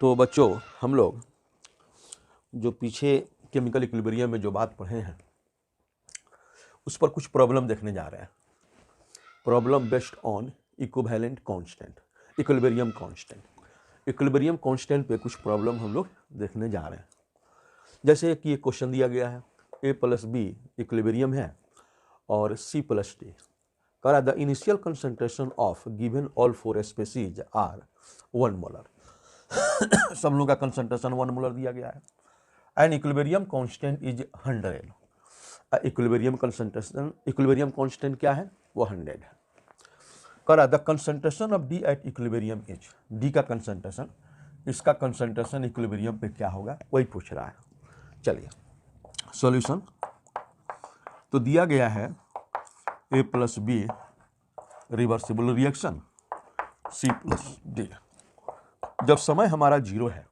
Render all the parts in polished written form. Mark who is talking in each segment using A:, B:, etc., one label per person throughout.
A: तो बच्चों, हम लोग जो पीछे केमिकल इक्विलिब्रियम में जो बात पढ़े हैं उस पर कुछ प्रॉब्लम देखने जा रहे हैं। Problem based on equivalent constant, equilibrium constant. Equilibrium constant पे कुछ प्रॉब्लम हम लोग देखने जा रहे हैं। जैसे कि एक क्वेश्चन दिया गया है, a + b इक्विलिब्रियम है और c + d। करा the initial concentration of given all 4 species are 1 molar. सब लोगों का कंसंट्रेशन 1 मोलर दिया गया है and equilibrium constant is 100। Equilibrium concentration, equilibrium constant क्या है? वो 100 है। करा the concentration of D at equilibrium is, D का कंसंट्रेशन, इसका कंसंट्रेशन इक्विलिब्रियम पे क्या होगा वही पूछ रहा है। चलिए सॉल्यूशन तो दिया गया है a + b reversible reaction c + d। जब समय हमारा 0 है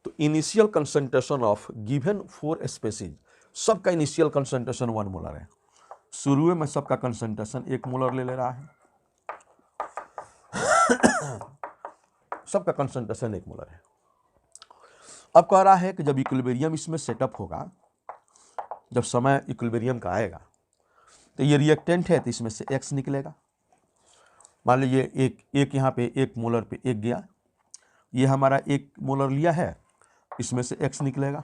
A: तो initial concentration of given 4 species, सबका इनिशियल कंसंट्रेशन 1 मोलर है। शुरू में सबका कंसंट्रेशन 1 मोलर ले रहा है, सबका कंसंट्रेशन 1 मोलर है। अब कह रहा है कि जब इक्विलिब्रियम इसमें सेटअप होगा, जब समय इक्विलिब्रियम का आएगा तो ये रिएक्टेंट है तो इसमें से x निकलेगा। मान लीजिए एक यहाँ पे 1 मोलर पे 1 गया, ये हमारा 1 मोलर लिया है, इसमें से x निकलेगा।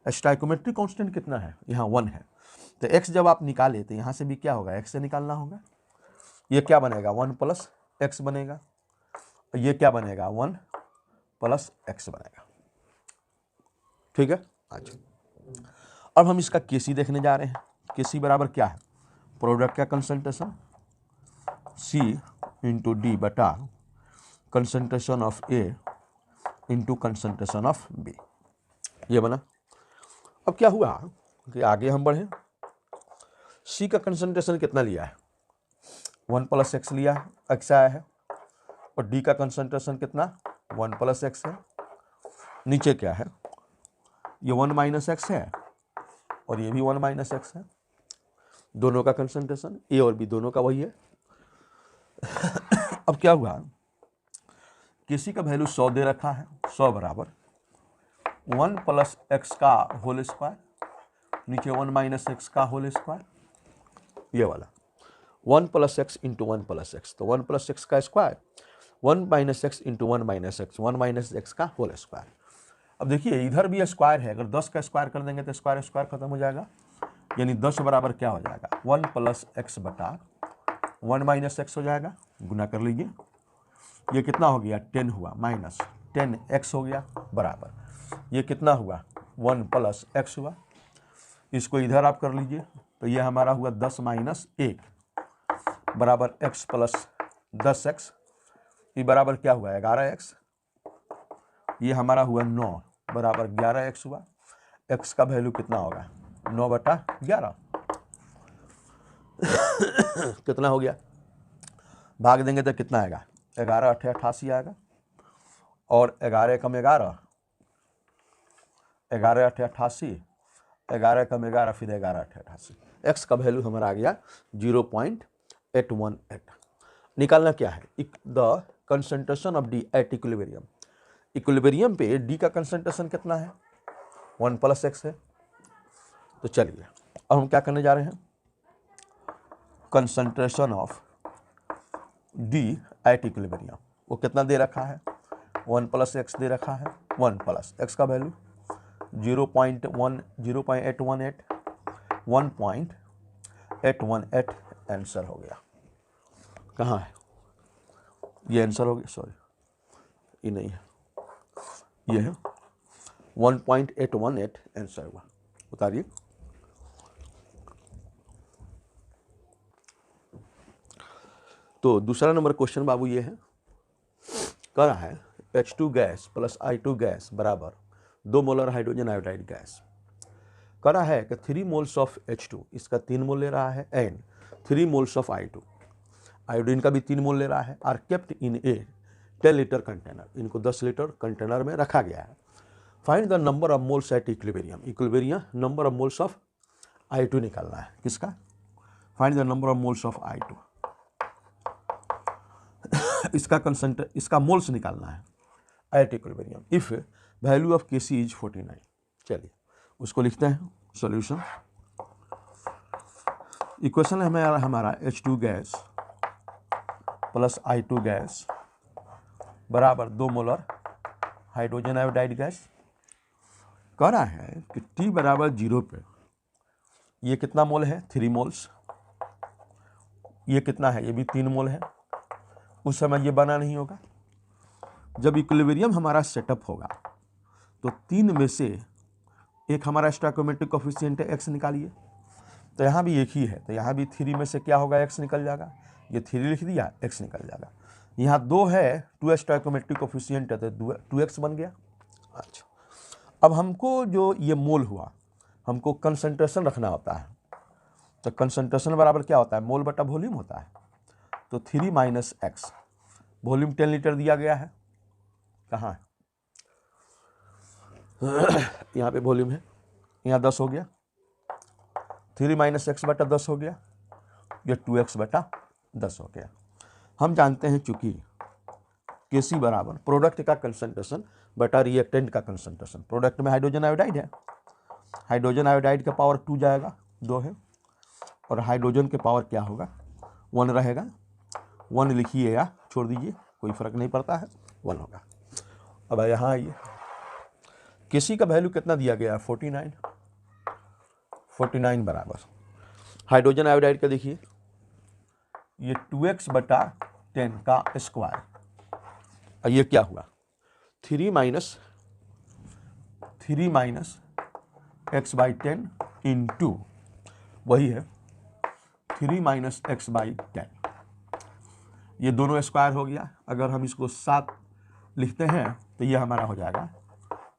A: स्टोइकोमेट्रिक कांस्टेंट कितना है? यहाँ 1 है। तो x जब आप निकाले तो यहाँ से भी क्या होगा? x से निकालना होगा। ये क्या बनेगा? 1 + x बनेगा। ये क्या बनेगा? 1 + x बनेगा। ठीक है। अच्छा, अब हम इसका केसी देखने जा रहे हैं। केसी बराबर क्या है? प्रोडक्ट का कंसंट्रेशन C × D बटा concentration of A × concentration of B, ये बना। अब क्या हुआ कि आगे हम बढ़े, C का कंसंट्रेशन कितना लिया है? 1 + x लिया है, x आया है, और D का कंसंट्रेशन कितना? 1 + x है। नीचे क्या है? ये 1 - x है और ये भी 1 - x है। दोनों का कंसंट्रेशन A और B दोनों का वही है। अब क्या हुआ, किसी का वैल्यू 100 दे रखा है, 100 बराबर 1 + x का होल स्क्वायर, नीचे 1 - x का होल स्क्वायर, ये वाला 1 + x × 1 + x, तो 1 + x का स्क्वायर, 1 - x × 1 - x, 1 - x का होल स्क्वायर। अब देखिए इधर भी स्क्वायर है, अगर 10 का स्क्वायर कर देंगे तो स्क्वायर स्क्वायर खत्म हो जाएगा, यानी 10 बराबर क्या हो जाएगा? 1 + x बटा 1 - x हो जाएगा। गुना कर लीजिए, ये कितना हो गया? 10 हुआ, माइनस 10x हो गया, बराबर ये कितना हुआ? 1 + x हुआ। इसको इधर आप कर लीजिए तो ये हमारा हुआ 10 - 1 बराबर x + 10x, ये बराबर क्या हुआ? 11x। ये हमारा हुआ 9 बराबर 11x हुआ। x का वैल्यू कितना होगा? 9/11। कितना हो गया? भाग देंगे तो कितना आएगा? 11 × 8 = 88 आएगा, और 11 × 11, 11 × 8 = 88, 11 × 11 फिर 11 × 8 = 88। x का वैल्यू हमारा आ गया 0.818। निकालना क्या है? The concentration of D at equilibrium. Equilibrium पे डी का कंसंट्रेशन कितना है? 1 + x है। तो चलिए अब हम क्या करने जा रहे हैं, concentration of D at equilibrium, वो कितना दे रखा है? 1 + x दे रखा है। 1 + x का वैल्यू 0.818, 1.818 आंसर हो गया। कहाँ है ये? आंसर हो गया, सॉरी ये नहीं है, ये है 1.818 आंसर हुआ। उतारिए। तो दूसरा नंबर क्वेश्चन बाबू ये है, कह रहा है H2 गैस + I2 गैस बराबर 2 मोलर हाइड्रोजन आयोडाइड गैस। कह रहा है कि 3 मोल्स ऑफ H2, इसका 3 मोल ले रहा है, and 3 moles of I2, iodine का भी 3 मोल ले रहा है, are kept in a 10 litre container, इनको 10 लीटर कंटेनर में रखा गया है। Find the number of moles at equilibrium. Equilibrium number of moles of I2 निकालना है। किसका? Find the number of moles of I2। इसका मोल्स निकालना है। At equilibrium if value of Kc is 49। चलिए उसको लिखते हैं सॉल्यूशन। इक्वेशन है हमारा H2 gas plus I2 gas बराबर 2 मोलर हाइड्रोजन आयोडाइड गैस। कह रहा है कि T बराबर 0 पे ये कितना मोल है, 3 मोल्स। ये कितना है, ये भी 3 मोल है। उस समय ये बना नहीं होगा। जब इक्विलिब्रियम हमारा सेटअप होगा तो 3 में से एक हमारा स्टोइकोमेट्रिक कोफिशिएंट है x निकालिए। तो यहाँ भी एक ही है, तो यहाँ भी 3 में से क्या होगा, x निकल जाएगा। ये 3 लिख दिया, x निकल जाएगा। यहाँ 2 है, 2 स्टोइकोमेट्रिक कोफिशिएंट है तो 2x बन गया। अच्छा, अब हमको जो ये मोल हुआ, हमको कंसंट्रेशन रखना होता है। तो कंसंट्रेशन बराबर क्या होता है, मोल बटा वॉल्यूम होता है। तो 3 माइनस एक्स, वॉल्यूम 10 लीटर दिया गया है, कहाँ है यहाँ पे वॉल्यूम है, यहाँ 10 हो गया। 3 माइनस एक्स बटा 10 हो गया, ये 2x बटा 10 हो गया। हम जानते हैं चूंकि Kc बराबर प्रोडक्ट का कंसंट्रेशन बटा रिएक्टेंट का कंसंट्रेशन। प्रोडक्ट में हाइड्रोजन आयोडाइड है, हाइड्रोजन आयोडाइड का पावर 2 जाएगा, 2 है, और हाइड्रोजन के पावर क्या होगा, 1 रहेगा। 1 लिखिए या छोड़ दीजिए, कोई फर्क नहीं पड़ता है, 1 होगा। अब यहाँ आइए, Kc का वैल्यू कितना दिया गया है, 49। 49 बराबर हाइड्रोजन आयोडाइड का देखिए, ये 2x बटा 10 का स्क्वायर। ये क्या हुआ, 3 माइनस एक्स बाई 10 इंटू वही है 3 माइनस एक्स बाई 10। ये दोनों स्क्वायर हो गया। अगर हम इसको 7 लिखते हैं तो ये हमारा हो जाएगा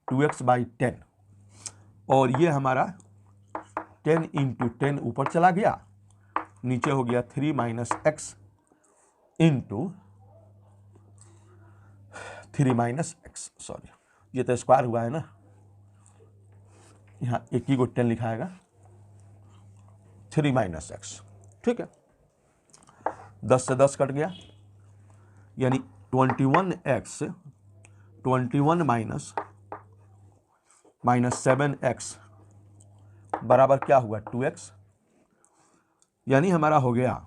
A: 2x बाई 10, और ये हमारा 10 इंटू 10 ऊपर चला गया, नीचे हो गया 3 minus x into 3 minus x, sorry ये तो स्क्वायर हुआ है ना, यहाँ एक ही को 10 लिखाएगा, 3 माइनस एक्स, ठीक है। 10 से 10 कट गया, यानी 21x 21 माइनस 7x बराबर क्या हुआ, 2x। यानी हमारा हो गया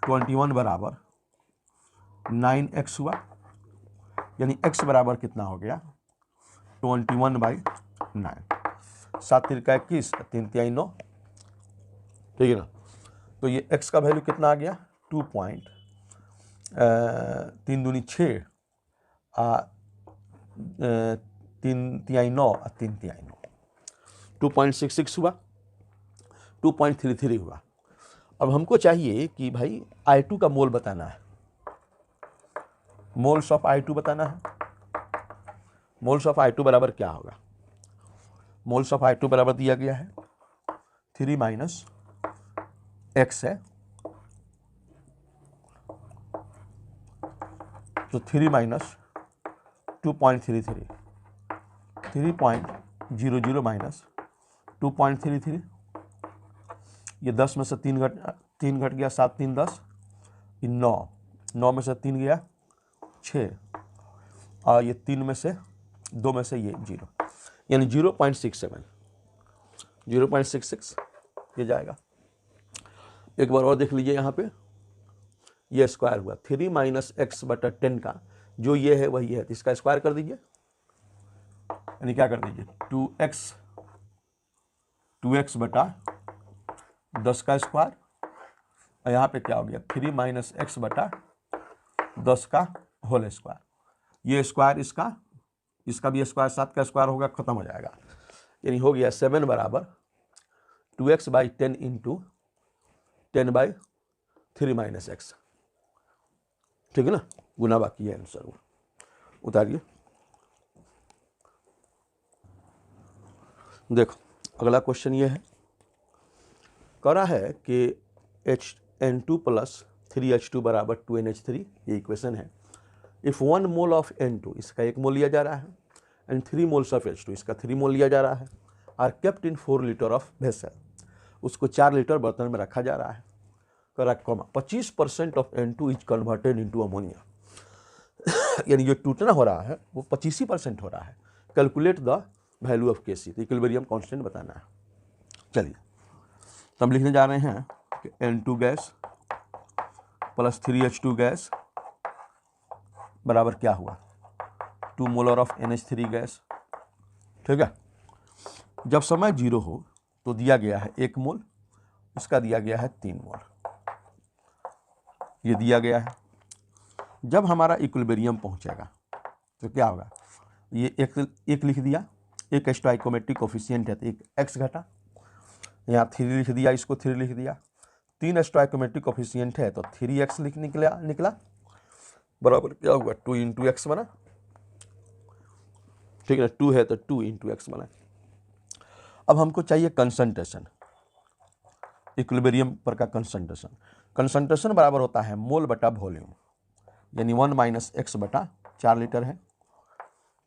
A: 21 बराबर 9x हुआ, यानी x बराबर कितना हो गया, 21 बाई 9। 7 तिरका 21, 3 तिहाई 9, ठीक है ना। तो ये x का वैल्यू कितना आ गया, 3 दूनी 6, 3 तिहाई 9 और 3 तिहाई 9, 2.66 हुआ, 2.33 हुआ। अब हमको चाहिए कि भाई I2 का मोल बताना है, मोल्स ऑफ I2 बताना है। मोल्स ऑफ I2 बराबर क्या होगा, मोल्स ऑफ I2 बराबर दिया गया है 3 माइनस एक्स है, तो 3 माइनस 2.33, 3.00 माइनस 2.33, ये 10 में से 3 घट गया, 7 3 10, ये 9 में से 3 गया 6, और ये 3 में से 2 में से ये 0, यानी 0.66 ये जाएगा। एक बार और देख लीजिए, यहाँ पे ये स्क्वायर हुआ 3 माइनस एक्स बटा 10 का, जो ये है वही है, तो इसका स्क्वायर कर दीजिए, यानी क्या कर दीजिए 2x बटा 10 का स्क्वायर, और यहाँ पे क्या हो गया 3 माइनस एक्स बटा 10 का होल स्क्वायर। ये स्क्वायर इसका भी स्क्वायर 7 का स्क्वायर होगा, खत्म हो जाएगा, यानी हो गया 7 बराबर 2x by 10 into 10 by 3 minus x, ठीक है ना, गुना बाकी है आंसर, उतारिए। देखो अगला क्वेश्चन ये है, कह रहा है कि N2 प्लस 3H2 बराबर 2NH3, ये इक्वेशन है। इफ़ 1 मोल ऑफ N2, इसका 1 मोल लिया जा रहा है, एंड 3 मोल्स ऑफ H2, इसका 3 मोल लिया जा रहा है, are kept in 4 litre of vessel, उसको 4 लीटर बर्तन में रखा जा रहा है। करा 25% of N2 is converted into ammonia. यानी जो टूटना हो रहा है वो 25% हो रहा है। Calculate the value of Kc, तो इक्विलिब्रियम कांस्टेंट बताना है। चलिए तो हम लिखने जा रहे हैं कि N2 gas plus 3H2 gas बराबर क्या हुआ, 2 मोलर ऑफ NH3 गैस। ठीक है, जब समय 0 हो तो दिया गया है 1 मोल, इसका दिया गया है 3 मोल, ये दिया गया है। जब हमारा इक्विलिब्रियम पहुंचेगा तो क्या होगा, ये एक लिख दिया, एक स्टोइकोमेट्रिक कोफिशिएंट है तो एक x घटा, यहाँ 3 लिख दिया, इसको 3 लिख दिया, 3 स्टोइकोमेट्रिक कोफिशिएंट है तो 3x निकला बराबर क्या हुआ, 2 इंटू एक्स बना। ठीक है, 2 है तो 2 इंटू एक्स बना। अब हमको चाहिए कंसंट्रेशन, इक्विलिब्रियम पर का कंसंट्रेशन बराबर होता है मोल बटा वॉल्यूम, यानी 1 माइनस एक्स बटा 4 लीटर है,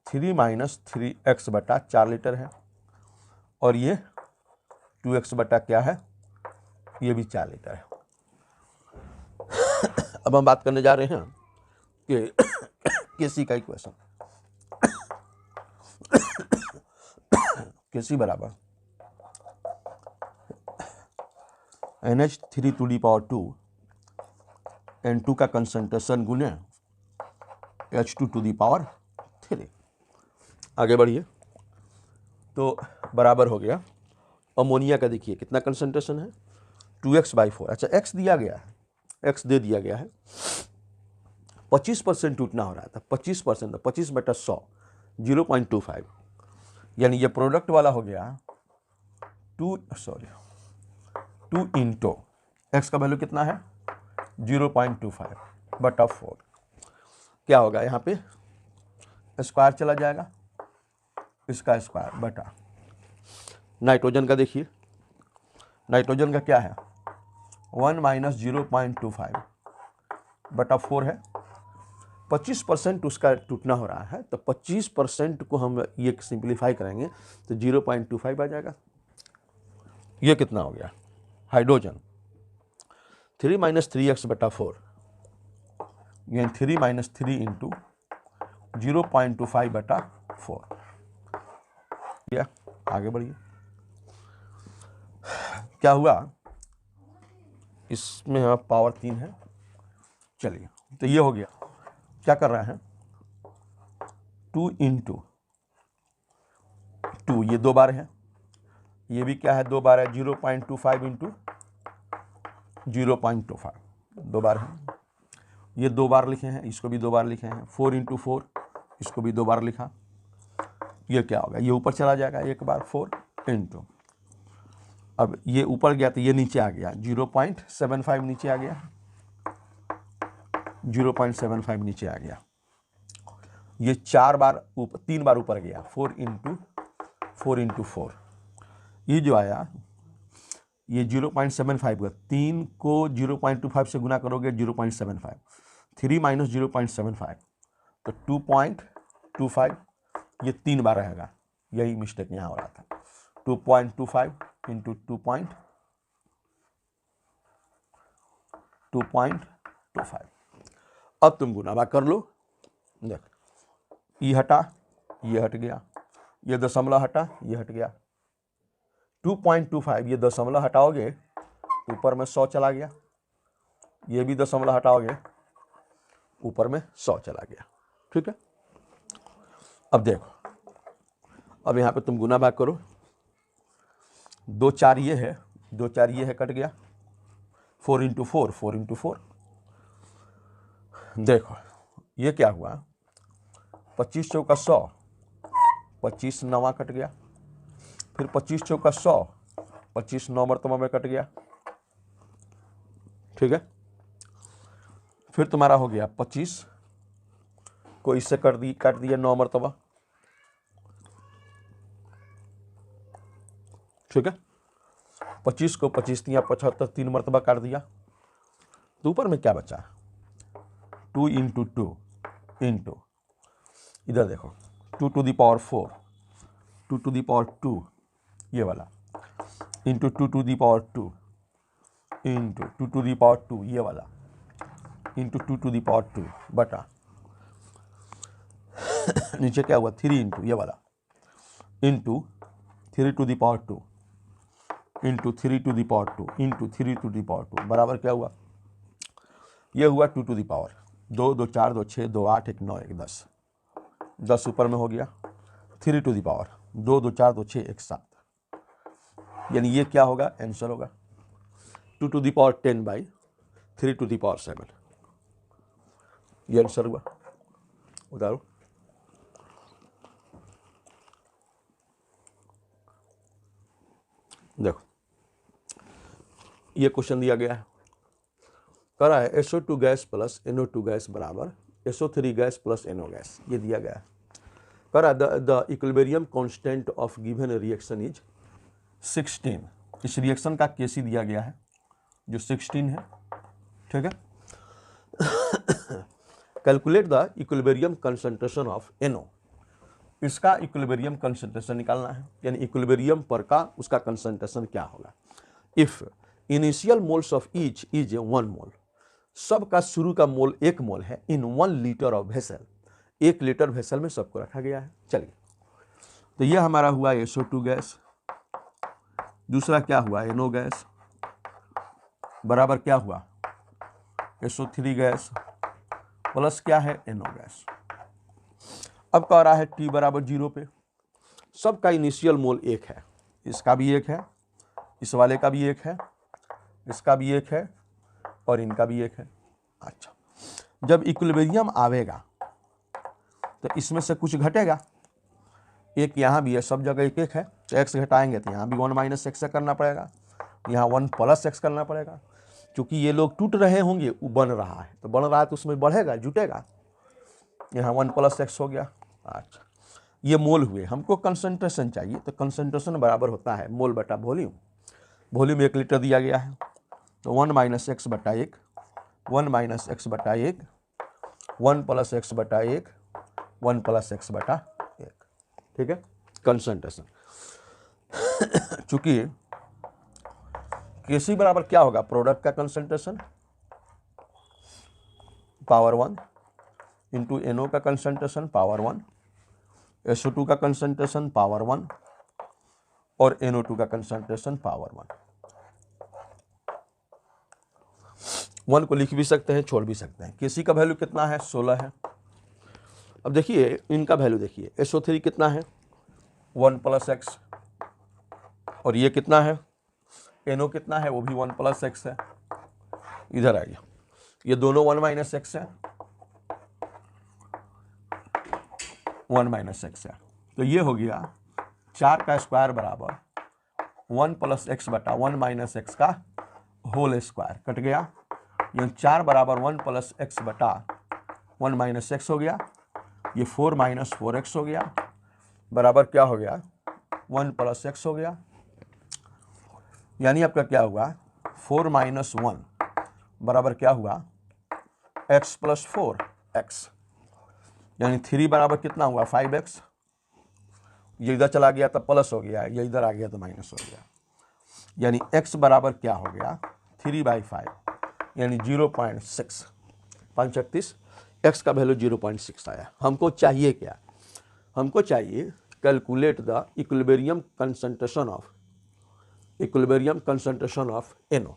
A: 3 माइनस 3x बटा 4 लीटर है, और ये 2x बटा क्या है, ये भी 4 लीटर है। अब हम बात करने जा रहे हैं कि Kc का इक्वेशन, Kc बराबर NH3 N2 का कंसंट्रेशन गुने H2 आगे बढ़िए, तो बराबर हो गया अमोनिया का, देखिए कितना कंसंट्रेशन है, 2x/4। अच्छा x दिया गया है, x दे दिया गया है, 25% टूटना हो रहा था, 25%, 25/100 0.25, यानी ये प्रोडक्ट वाला हो गया 2 इंटू एक्स का वैल्यू कितना है 0.25/4, क्या होगा, यहाँ पे स्क्वायर चला जाएगा, इसका स्क्वायर बटा नाइट्रोजन का, देखिए नाइट्रोजन का क्या है 1 माइनस 0.25/4 है, 25% उसका टूटना हो रहा है, तो 25% को हम ये सिंप्लीफाई करेंगे तो 0.25 आ जाएगा। ये कितना हो गया, हाइड्रोजन 3 माइनस 3x/4, यानी 3 माइनस 3 इंटू 0.25/4। आगे बढ़िए, क्या हुआ, इसमें यहाँ पावर 3 है। चलिए तो ये हो गया, क्या कर रहा है 2 इंटू 2, ये 2 बार है, ये भी क्या है 2 बार है, 0.25 इंटू 0.25, 2 बार है, ये 2 बार लिखे हैं, इसको भी 2 बार लिखे हैं, 4 इंटू 4, इसको भी 2 बार लिखा। ये क्या होगा, ये ऊपर चला जाएगा एक बार 4 इंटू, अब ये ऊपर गया तो ये नीचे आ गया 0.75 नीचे आ गया, 0.75 नीचे आ गया, ये 4 बार ऊपर, 3 बार ऊपर गया, 4 इंटू 4, ये जो आया ये 0.75 का, 3 को 0.25 से गुना करोगे 0.75, 3 माइनस 0.75 तो 2.25, ये 3 बार रहेगा, यही मिस्टेक यहाँ हो रहा था, 2.25 इंटू 2.25। अब तुम गुना भाग कर लो, देख ये हटा, ये हट गया, ये दशमलव हटा, ये हट गया, 2.25 ये दशमलव हटाओगे ऊपर में 100 चला गया, ये भी दशमलव हटाओगे ऊपर में 100 चला गया। ठीक है, अब देखो, अब यहाँ पे तुम गुना भाग करो, 2 4 ये है, 2 4 ये है, कट गया, 4 इंटू 4, 4 इंटू 4, देखो ये क्या हुआ, 25 चौका 100, 25 नवा कट गया, फिर 25 चौका 100, 25 9 मरतबा में कट गया। ठीक है, फिर तुम्हारा हो गया 25 को इससे काट दिया 9 मरतबा। ठीक है, 25 को 25 दिया 75, 3 मरतबा काट दिया, तो ऊपर में क्या बचा, 2 इंटू 2 इंटू, इधर देखो 2 to the power 4, 2 to the power 2 ये वाला, into 2 to the power 2 into 2 to the power 2 ये वाला, इंटू 2 टू दी पावर 2 बटा नीचे क्या हुआ 3 इंटू ये वाला into 3 to the power 2 into 3 to the power 2 into 3 to the power 2 बराबर क्या हुआ, ये हुआ 2 टू द पावर 2 2 4 2 6 2 8 1 9 1 10 10 ऊपर में हो गया 3 टू द पावर 2 2 4 2 6 1 7, यानी ये क्या होगा आंसर होगा 2 to the power 10 by 3 to the power 7, ये आंसर हुआ। उतारो, देखो ये क्वेश्चन दिया गया है, कह रहा है SO2 gas plus NO2 gas बराबर SO3 gas plus NO gas, ये दिया गया है। कह रहा है the equilibrium constant of given reaction is 16, इस रिएक्शन का केसी दिया गया है जो 16 है, ठीक है। Calculate the equilibrium concentration of NO, इसका इक्विलिब्रियम कंसंट्रेशन निकालना है, यानी इक्विलिब्रियम पर का उसका कंसंट्रेशन क्या होगा। If initial moles of each is 1 मोल, सबका शुरू का मोल 1 मोल है इन 1 litre of vessel, 1 litre vessel में सबको रखा गया है। चलिए, तो ये हमारा हुआ SO2 गैस, दूसरा क्या हुआ NO गैस बराबर क्या हुआ SO3 गैस प्लस क्या है NO गैस। अब कह रहा है T बराबर 0 पे, सबका इनिशियल मोल 1 है, इसका भी 1 है, इस वाले का भी 1 है, इसका भी 1 है और इनका भी 1 है। अच्छा, जब इक्विलिब्रियम आवेगा तो इसमें से कुछ घटेगा, एक यहाँ भी है, सब जगह 1 1 है, तो x घटाएंगे तो यहाँ भी 1 माइनस एक्स करना पड़ेगा, यहाँ 1 प्लस एक्स करना पड़ेगा, क्योंकि ये लोग टूट रहे होंगे, वो बन रहा है, तो बन रहा है तो उसमें बढ़ेगा जुटेगा, यहाँ 1 प्लस एक्स हो गया। अच्छा, ये मोल हुए, हमको कंसंट्रेशन चाहिए, तो कंसंट्रेशन बराबर होता है मोल बटा वॉल्यूम, वॉल्यूम 1 लीटर दिया गया है, तो 1 माइनस एक्स बटा 1, 1 माइनस एक्स बटा 1, 1 प्लस एक्स बटा 1, 1 प्लस एक्स बटा 1, ठीक है। कंसंट्रेशन चूंकि केसी बराबर क्या होगा, प्रोडक्ट का कंसंट्रेशन पावर 1 इंटू NO का कंसंट्रेशन पावर 1, SO2 का कंसंट्रेशन पावर 1 और NO2 का कंसंट्रेशन पावर 1। 1 को लिख भी सकते हैं, छोड़ भी सकते हैं। केसी का वैल्यू कितना है 16 है। अब देखिए इनका वैल्यू देखिए, SO3 कितना है 1 प्लस एक्स, और ये कितना है NO कितना है, वो भी 1 प्लस एक्स है, इधर आ गया, ये दोनों 1 माइनस एक्स है, 1 माइनस एक्स है, तो ये हो गया 4 का स्क्वायर बराबर 1 प्लस एक्स बटा 1 माइनस एक्स का होल स्क्वायर, कट गया, ये 4 बराबर 1 प्लस एक्स बटा 1 माइनस एक्स हो गया, ये 4 माइनस 4x हो गया, बराबर क्या हो गया 1 प्लस एक्स हो गया, यानी आपका क्या हुआ 4 माइनस 1 बराबर क्या हुआ x प्लस 4x, यानी 3 बराबर कितना हुआ 5x, ये इधर चला गया तो प्लस हो गया, ये इधर आ गया तो माइनस हो गया, यानी x बराबर क्या हो गया 3/5, यानी 0.6, 536, x का वैल्यू 0.6 आया। हमको चाहिए क्या, हमको चाहिए calculate the equilibrium concentration of NO।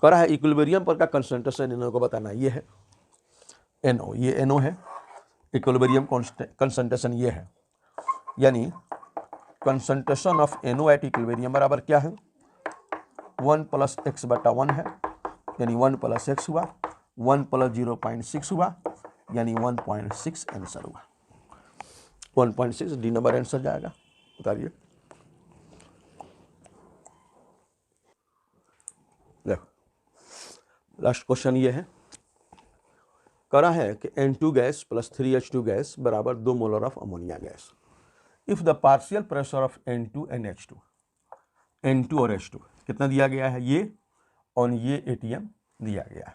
A: कह रहा है इक्विलिब्रियम पर का कंसंट्रेशन NO को बताना, ये है NO, ये NO है, इक्विलिब्रियम कंसंट्रेशन ये है, यानी concentration of NO at equilibrium बराबर क्या है 1 प्लस एक्स बटा 1 है, यानी 1 प्लस एक्स हुआ, 1 प्लस 0.6 हुआ, यानी 1.6 आंसर हुआ, 1.6 डी नंबर आंसर जाएगा। उतारिए, देखो लास्ट क्वेश्चन ये है, करा है कि N2 gas plus 3H2 gas बराबर 2 molar of ammonia gas. If the partial pressure of N2 and H2, N2 और H2 कितना दिया गया है, ये और ये ATM दिया गया है,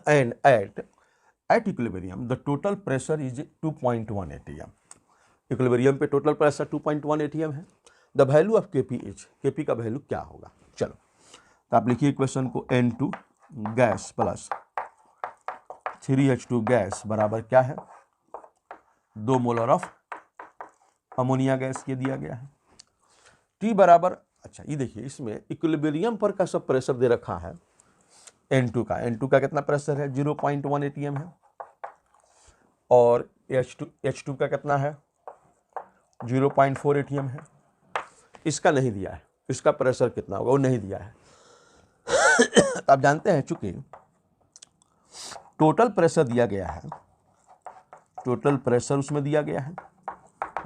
A: and at equilibrium the total pressure is 2.1 ATM, equilibrium पे टोटल प्रेशर 2.1 ATM है। The value of KP is, KP का वैल्यू क्या होगा। चलो तो आप लिखिए क्वेश्चन को, N2 gas plus 3H2 gas बराबर क्या है 2 मोलर ऑफ अमोनिया गैस ये दिया गया है। T बराबर, अच्छा ये देखिए इसमें इक्विलिब्रियम पर का सब प्रेशर दे रखा है N2 का। N2 का कितना प्रेशर है 0.1 atm है, और H2 का कितना है 0.4 atm है। इसका नहीं दिया है, इसका प्रेशर कितना होगा वो नहीं दिया है। आप जानते हैं चूंकि टोटल प्रेशर दिया गया है, टोटल प्रेशर उसमें दिया गया है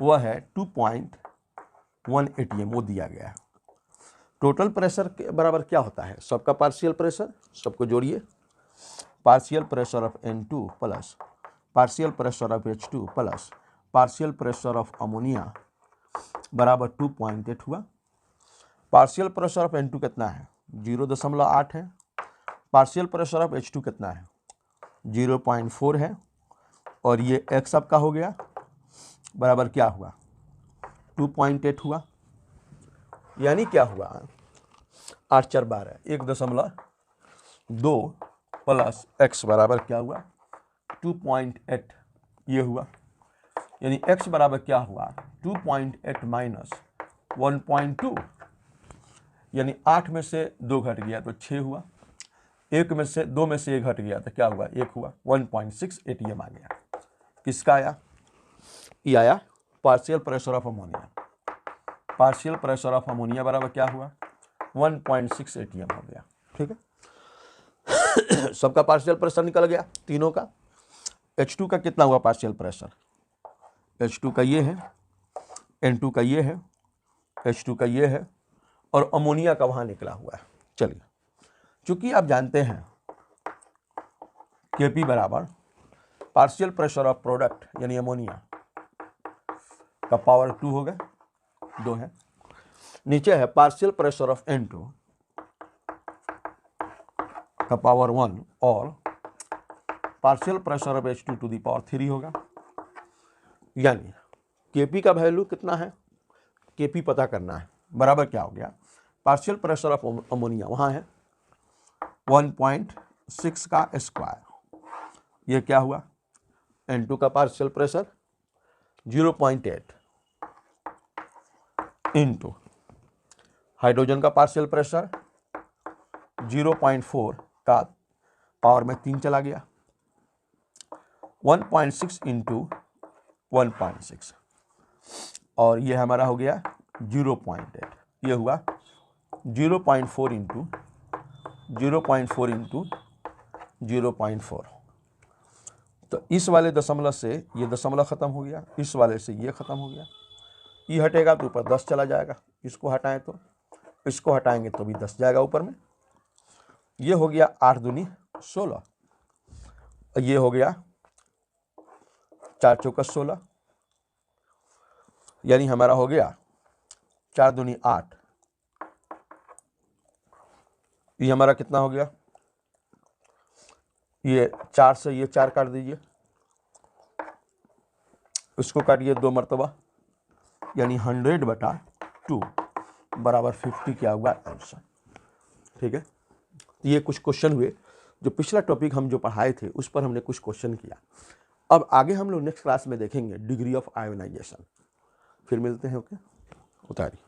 A: वह है 2.1 atm, वो दिया गया है। टोटल प्रेशर के बराबर क्या होता है, सबका पार्शियल प्रेशर, सबको जोड़िए, partial pressure of N2 plus partial pressure of H2 plus partial pressure of ammonia बराबर 2.8 हुआ। पार्शियल प्रेशर ऑफ N2 कितना है 0.8 है, पार्शियल प्रेशर ऑफ H2 कितना है 0.4 है, और ये x आपका हो गया बराबर क्या हुआ 2.8 हुआ। यानी क्या हुआ 8 4 12 1.2 प्लस x बराबर क्या हुआ 2.8 ये हुआ। यानी x बराबर क्या हुआ 2.8 माइनस 1.2, यानी 8 में से 2 घट गया तो 6 हुआ, 2 में से 1 घट गया तो क्या हुआ 1 हुआ, 1.6 atm आ गया। किसका आया, ये आया partial pressure of ammonia. Partial pressure of ammonia बराबर क्या हुआ 1.6 atm हो गया। ठीक है, सबका पार्शियल प्रेशर निकल गया तीनों का। H2 का कितना हुआ पार्शियल प्रेशर, H2 का ये है, N2 का ये है, H2 का ये है, और अमोनिया का वहां निकला हुआ है। चलिए, चूंकि आप जानते हैं Kp बराबर पार्शियल प्रेशर ऑफ प्रोडक्ट यानी अमोनिया का पावर 2 होगा, 2 है। नीचे है पार्शियल प्रेशर ऑफ N2 का पावर 1 और partial pressure of H2 to the power 3 होगा। यानी Kp का वैल्यू कितना है, Kp पता करना है, बराबर क्या हो गया पार्शियल प्रेशर ऑफ अमोनिया वहाँ है 1.6 का स्क्वायर, ये क्या हुआ N2 का पार्शियल प्रेशर 0.8 इंटू हाइड्रोजन का पार्शियल प्रेशर 0.4 का पावर में 3 चला गया, 1.6 इंटू 1.6, और ये हमारा हो गया 0.8, ये हुआ 0.4 इंटू 0.4 इंटू 0.4। तो इस वाले दशमलव से ये दशमलव खत्म हो गया, इस वाले से ये खत्म हो गया, ये हटेगा तो ऊपर 10 चला जाएगा, इसको हटाएं तो, इसको हटाएंगे तो भी 10 जाएगा ऊपर में। ये हो गया 8 दूनी 16, ये हो गया 4 चौका 16, यानी हमारा हो गया 4 दूनी 8, ये हमारा कितना हो गया, ये 4 से ये 4 काट दीजिए, इसको काटिए 2 मरतबा, यानी 100/2 बराबर 50 क्या हुआ आंसर। ठीक है, ये कुछ क्वेश्चन हुए जो पिछला टॉपिक हम जो पढ़ाए थे उस पर हमने कुछ क्वेश्चन किया। अब आगे हम लोग नेक्स्ट क्लास में देखेंगे डिग्री ऑफ आयोनाइजेशन। फिर मिलते हैं, ओके, उतारिए।